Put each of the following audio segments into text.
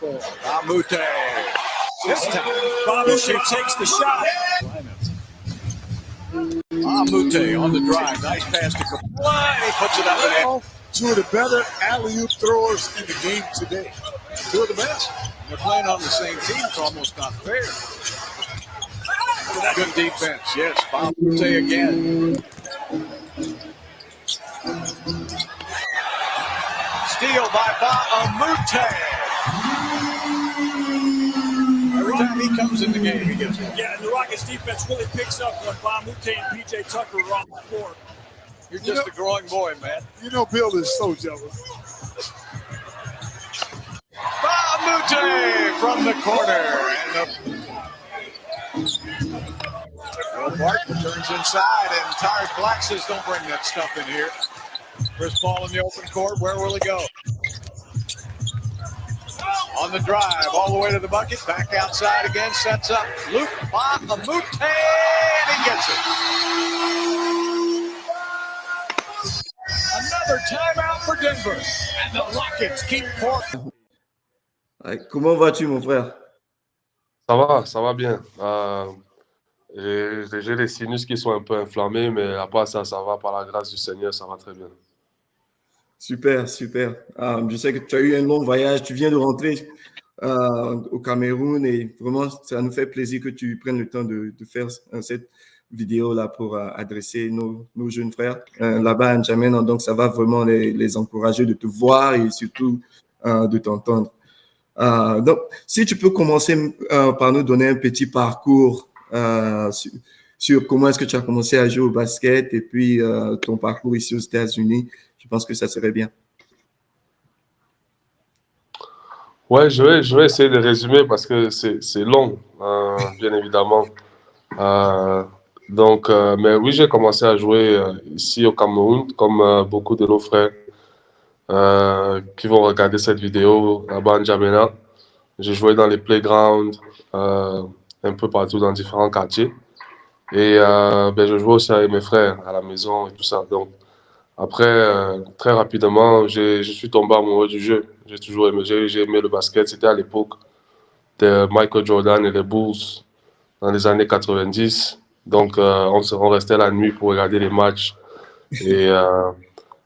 Amute. This time, Bobbish takes the shot. Amute on the drive. Nice pass to Kaplan. He puts it up and in. Two of the better alley-oop throwers in the game today. Two of the best. They're playing on the same team. It's almost not fair. Good defense. Yes, Amute again. Steal by Amute. Every time he comes in the game, he gets one. Yeah, and the Rockets defense really picks up when Amute and P.J. Tucker are on the floor. You're just a growing boy, man. You know Bill is so jealous. Amute from the corner. And Martin turns inside, and Tyrek Black says, don't bring that stuff in here. Chris Paul in the open court. Where will he go? On the drive, all the way to the bucket. Back outside again, sets up. Luke Amute, and he gets it. Another timeout for Denver. And the Rockets keep pouring. Comment vas-tu, mon frère? Ça va bien. J'ai les sinus qui sont un peu inflammés, mais à part ça, ça va par la grâce du Seigneur, ça va très bien. Super, super. Je sais que tu as eu un long voyage, tu viens de rentrer au Cameroun et vraiment, ça nous fait plaisir que tu prennes le temps de faire cette vidéo-là pour adresser nos jeunes frères là-bas à N'Djamena. Donc, ça va vraiment les encourager de te voir et surtout de t'entendre. Donc, si tu peux commencer par nous donner un petit parcours sur comment est-ce que tu as commencé à jouer au basket et puis ton parcours ici aux États-Unis, je pense que ça serait bien. Ouais, je vais essayer de résumer parce que c'est long, bien évidemment. Mais oui, j'ai commencé à jouer ici au Cameroun, comme beaucoup de nos frères qui vont regarder cette vidéo là-bas à N'Djamena. J'ai joué dans les playgrounds, un peu partout dans différents quartiers. Et je jouais aussi avec mes frères à la maison et tout ça. Donc, après, très rapidement, je suis tombé amoureux du jeu. J'ai toujours aimé, j'ai aimé le basket. C'était à l'époque de Michael Jordan et les Bulls dans les années 90. Donc, on restait la nuit pour regarder les matchs. Et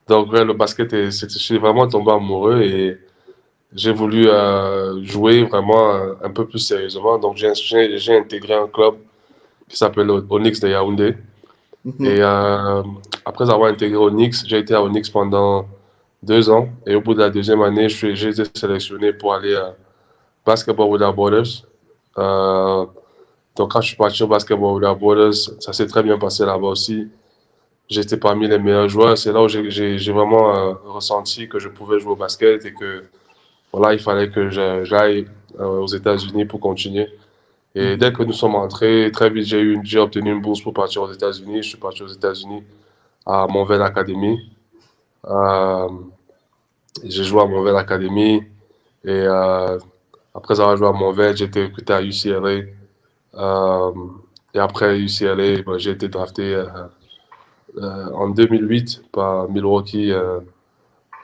donc, ouais, le basket, je suis vraiment tombé amoureux et j'ai voulu jouer vraiment un peu plus sérieusement. Donc, j'ai intégré un club qui s'appelle Onyx de Yaoundé. Et après avoir intégré Onyx, j'ai été à Onyx pendant 2 ans. Et au bout de la deuxième année, j'ai été sélectionné pour aller à Basketball Without Borders. Donc, quand je suis parti au Basketball Without Borders, ça s'est très bien passé là-bas aussi. J'étais parmi les meilleurs joueurs. C'est là où j'ai vraiment ressenti que je pouvais jouer au basket et que voilà, il fallait que j'aille aux États-Unis pour continuer. Et dès que nous sommes entrés, très vite, j'ai obtenu une bourse pour partir aux États-Unis. Je suis parti aux États-Unis à Montverde Academy. J'ai joué à Montverde Academy. Et après avoir joué à Montverde, j'ai été recruté à UCLA. Et après UCLA, j'ai été drafté en 2008 par Milwaukee.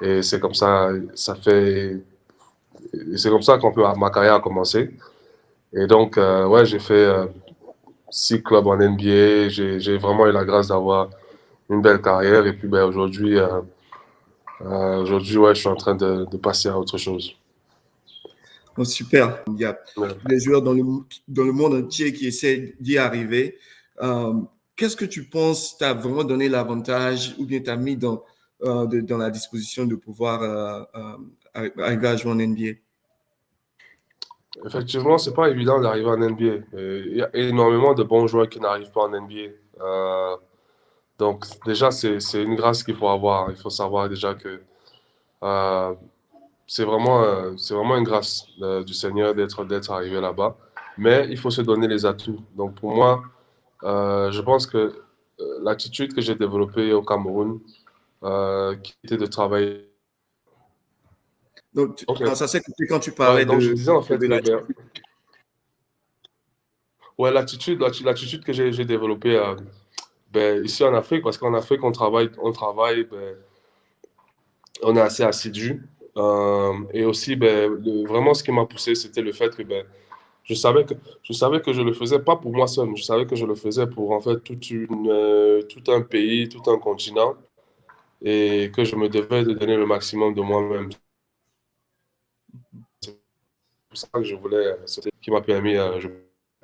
Et c'est comme ça, c'est comme ça ma carrière a commencé. Et donc, ouais, j'ai fait 6 clubs en NBA. J'ai vraiment eu la grâce d'avoir une belle carrière. Et puis, aujourd'hui, ouais, je suis en train de passer à autre chose. Oh, super. Il y a des joueurs dans le monde entier qui essaient d'y arriver. Qu'est-ce que tu penses t'a vraiment donné l'avantage ou bien t'a mis dans la disposition de pouvoir arriver à jouer en NBA? Effectivement, c'est pas évident d'arriver en NBA. Il y a énormément de bons joueurs qui n'arrivent pas en NBA. Donc, déjà, c'est une grâce qu'il faut avoir. Il faut savoir déjà que c'est vraiment une grâce du Seigneur d'être arrivé là-bas. Mais il faut se donner les atouts. Donc, pour moi, je pense que l'attitude que j'ai développée au Cameroun, qui était de travailler. Donc, ça c'est quand tu parlais donc je disais en fait l'attitude. L'attitude que j'ai développée ici en Afrique, parce qu'en Afrique, on travaille, on est assez assidu. Et aussi, ben, vraiment, ce qui m'a poussé, c'était le fait que ben, je savais que je le faisais pas pour moi seul. Je savais que je le faisais pour en fait tout un pays, tout un continent, et que je me devais de donner le maximum de moi-même. C'est pour ça que je voulais, c'est ce qui m'a permis, je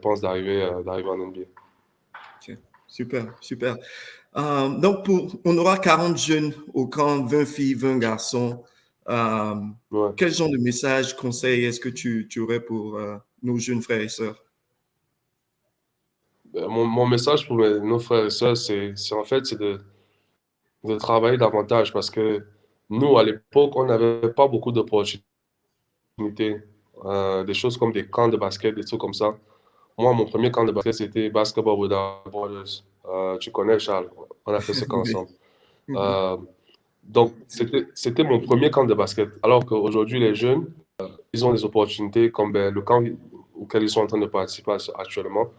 pense, d'arriver en NBA. Ok. Super, super. Donc, on aura 40 jeunes au camp, 20 filles, 20 garçons. Ouais. Quel genre de message, conseil est-ce que tu aurais pour nos jeunes frères et sœurs? Mon message pour nos frères et sœurs, en fait, c'est de travailler davantage parce que nous, à l'époque, on n'avait pas beaucoup d'opportunités. Des choses comme des camps de basket, des trucs comme ça. Moi, mon premier camp de basket, c'était Basketball Without Borders. Tu connais, Charles, on a fait ce camp ensemble. Donc, c'était mon premier camp de basket. Alors qu'aujourd'hui, les jeunes, ils ont des opportunités comme ben, le camp auquel ils sont en train de participer actuellement.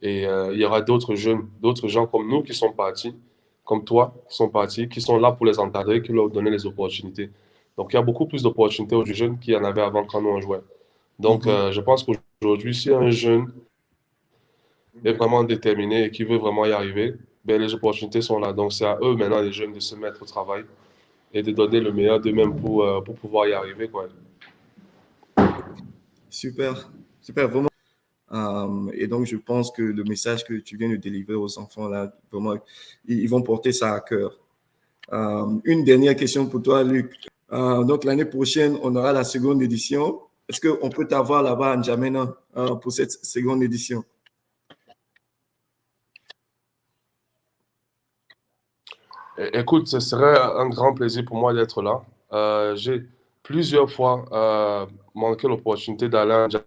Et il y aura d'autres jeunes, d'autres gens comme nous qui sont partis, comme toi, qui sont partis, qui sont là pour les encadrer, qui leur donner les opportunités. Donc, il y a beaucoup plus d'opportunités aux jeunes qu'il y en avait avant quand nous on jouait. Donc, je pense qu'aujourd'hui, si un jeune est vraiment déterminé et qui veut vraiment y arriver, ben, les opportunités sont là. Donc, c'est à eux maintenant, les jeunes, de se mettre au travail et de donner le meilleur d'eux-mêmes pour pouvoir y arriver, quoi. Super, super, vraiment. Et donc, je pense que le message que tu viens de délivrer aux enfants, là, vraiment, ils vont porter ça à cœur. Une dernière question pour toi, Luc. Donc, l'année prochaine, on aura la seconde édition. Est-ce qu'on peut t'avoir là-bas à N'Djamena pour cette seconde édition? Écoute, ce serait un grand plaisir pour moi d'être là. J'ai plusieurs fois manqué l'opportunité d'aller à N'Djamena.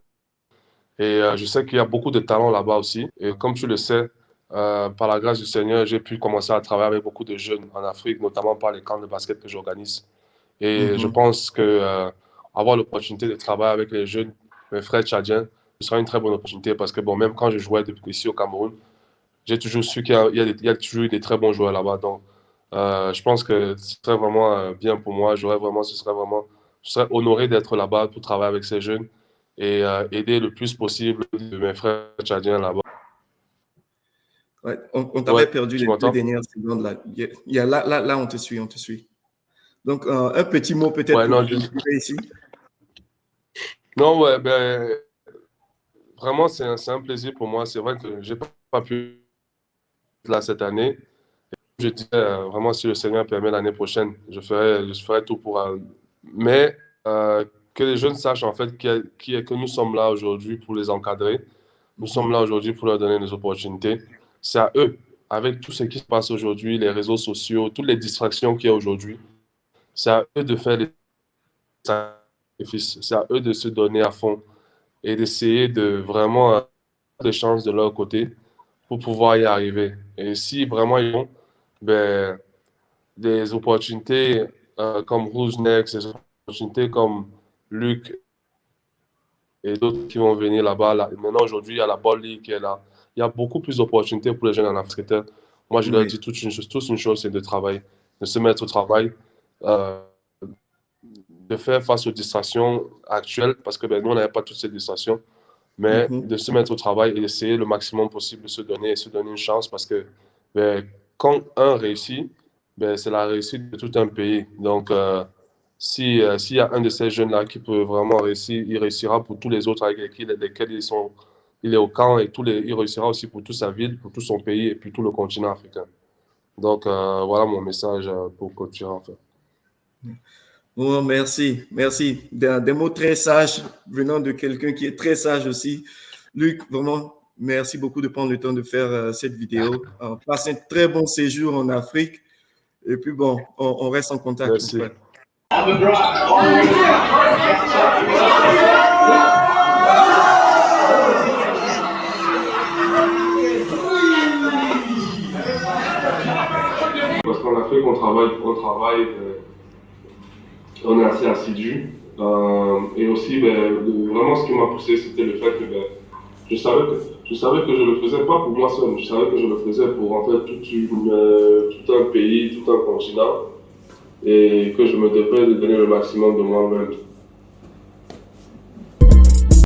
Et je sais qu'il y a beaucoup de talents là-bas aussi. Et comme tu le sais, par la grâce du Seigneur, j'ai pu commencer à travailler avec beaucoup de jeunes en Afrique, notamment par les camps de basket que j'organise. Et je pense que avoir l'opportunité de travailler avec les jeunes, mes frères tchadiens, ce sera une très bonne opportunité parce que bon, même quand je jouais depuis ici au Cameroun, j'ai toujours su qu'il y a toujours eu des très bons joueurs là-bas. Donc, je pense que ce serait vraiment bien pour moi. Je serais honoré d'être là-bas pour travailler avec ces jeunes et aider le plus possible de mes frères tchadiens là-bas. Ouais, on t'avait Ouais, perdu tu les 2 m'entends? dernières secondes là. Là, on te suit, on te suit. Donc, un petit mot peut-être Ouais, pour non, clôturer ici. non, ouais, ben, vraiment, c'est un plaisir pour moi. C'est vrai que j'ai pas pu être là cette année. Je disais, vraiment, si le Seigneur permet l'année prochaine, je ferai tout pour. Mais que les jeunes sachent en fait que nous sommes là aujourd'hui pour les encadrer. Nous sommes là aujourd'hui pour leur donner des opportunités. C'est à eux, avec tout ce qui se passe aujourd'hui, les réseaux sociaux, toutes les distractions qu'il y a aujourd'hui, c'est à eux de faire les sacrifices. C'est à eux de se donner à fond et d'essayer de vraiment avoir des chances de leur côté pour pouvoir y arriver. Et si vraiment ils ont ben, des opportunités comme Who's Next, des opportunités comme Luc et d'autres qui vont venir là-bas. Là. Maintenant, aujourd'hui, il y a la Ball League qui est là. Il y a beaucoup plus d'opportunités pour les jeunes en Afrique. Moi, je leur dis tous une chose, c'est de travailler, de se mettre au travail, de faire face aux distractions actuelles, parce que ben, nous, on n'avait pas toutes ces distractions, mais de se mettre au travail et d'essayer le maximum possible de se donner et se donner une chance, parce que ben, quand un réussit, ben, c'est la réussite de tout un pays. Donc, s'il y a un de ces jeunes-là qui peut vraiment réussir, il réussira pour tous les autres avec lesquels il est au camp et il réussira aussi pour toute sa ville, pour tout son pays et puis tout le continent africain. Donc, voilà mon message pour clôturer en fait. Bon, merci, merci. Des mots très sages venant de quelqu'un qui est très sage aussi. Luc, vraiment, merci beaucoup de prendre le temps de faire cette vidéo. Passe un très bon séjour en Afrique. Et puis bon, on reste en contact. Merci. Parce qu'en Afrique, on travaille, on est assez assidu. Et aussi, vraiment, ce qui m'a poussé, c'était le fait que je savais que je le faisais pas pour moi seul. Je savais que je le faisais pour en fait tout un pays, tout un continent. et que je me devais de donner le maximum de moi-même.